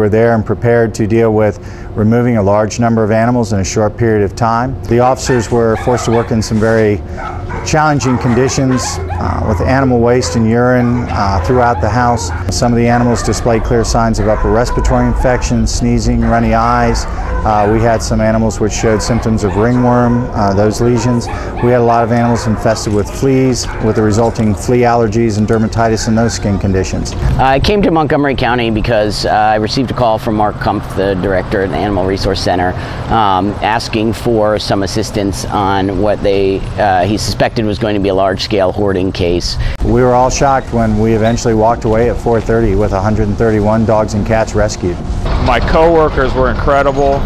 were there and prepared to deal with removing a large number of animals in a short period of time. The officers were forced to work in some very challenging conditions with animal waste and urine throughout the house. Some of the animals displayed clear signs of upper respiratory infections, sneezing, runny eyes. We had some animals which showed symptoms of ringworm, those lesions. We had a lot of animals infested with fleas, with the resulting flea allergies and dermatitis and those skin conditions. I came to Montgomery County because I received a call from Mark Kumpf, the director at the Animal Resource Center, asking for some assistance on what he suspected was going to be a large-scale hoarding case. We were all shocked when we eventually walked away at 4:30 with 131 dogs and cats rescued. My co-workers were incredible.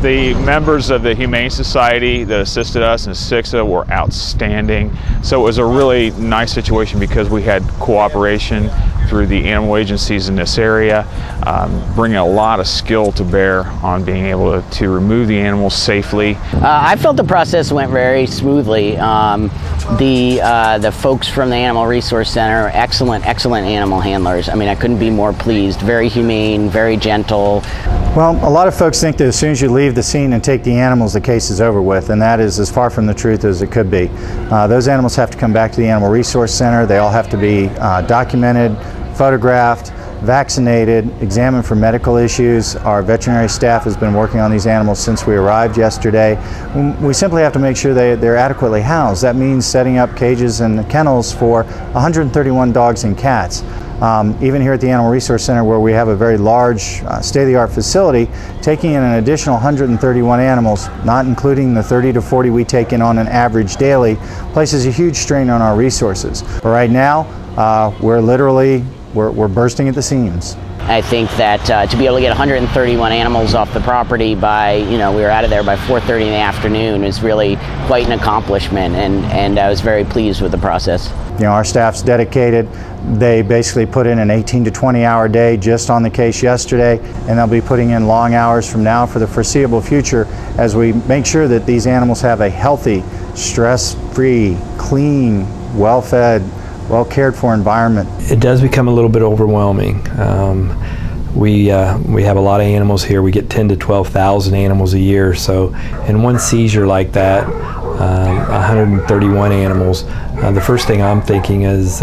The members of the Humane Society that assisted us in SICSA were outstanding. So it was a really nice situation because we had cooperation through the animal agencies in this area, bringing a lot of skill to bear on being able to remove the animals safely. I felt the process went very smoothly. The folks from the Animal Resource Center, excellent animal handlers. I mean, I couldn't be more pleased. Very humane, very gentle. Well, a lot of folks think that as soon as you leave the scene and take the animals, the case is over with, and that is as far from the truth as it could be. Those animals have to come back to the Animal Resource Center. They all have to be documented, photographed, vaccinated, examined for medical issues. Our veterinary staff has been working on these animals since we arrived yesterday. We simply have to make sure they're adequately housed. That means setting up cages and kennels for 131 dogs and cats. Even here at the Animal Resource Center, where we have a very large state-of-the-art facility, taking in an additional 131 animals, not including the 30 to 40 we take in on an average daily, places a huge strain on our resources. But right now, we're bursting at the seams. I think that to be able to get 131 animals off the property by, we were out of there by 4:30 in the afternoon is really quite an accomplishment, and I was very pleased with the process. Our staff's dedicated. They basically put in an 18 to 20 hour day just on the case yesterday, and they'll be putting in long hours from now for the foreseeable future as we make sure that these animals have a healthy, stress-free, clean, well-fed, well-cared for environment. It does become a little bit overwhelming. We have a lot of animals here. We get 10 to 12,000 animals a year. So in one seizure like that, 131 animals, the first thing I'm thinking is,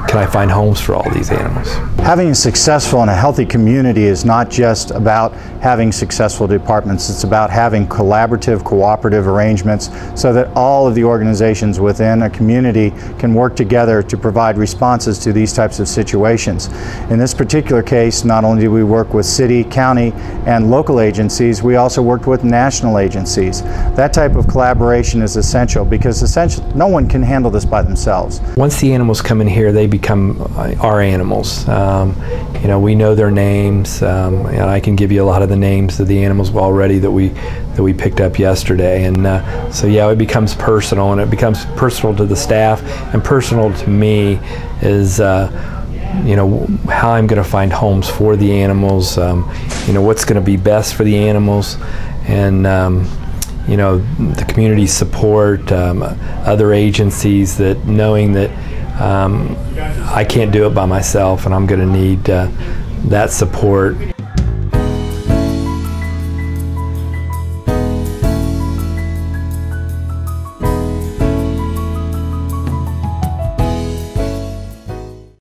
can I find homes for all these animals? Having a successful and a healthy community is not just about having successful departments. It's about having collaborative, cooperative arrangements so that all of the organizations within a community can work together to provide responses to these types of situations. In this particular case, not only do we work with city, county, and local agencies, we also worked with national agencies. That type of collaboration is essential because no one can handle this by themselves. Once the animals come in here, they become our animals. We know their names, and I can give you a lot of the names of the animals already that we picked up yesterday. And so yeah, it becomes personal, and it becomes personal to the staff, and personal to me is how I'm going to find homes for the animals, what's going to be best for the animals, and the community support, other agencies, that knowing that I can't do it by myself, and I'm going to need that support.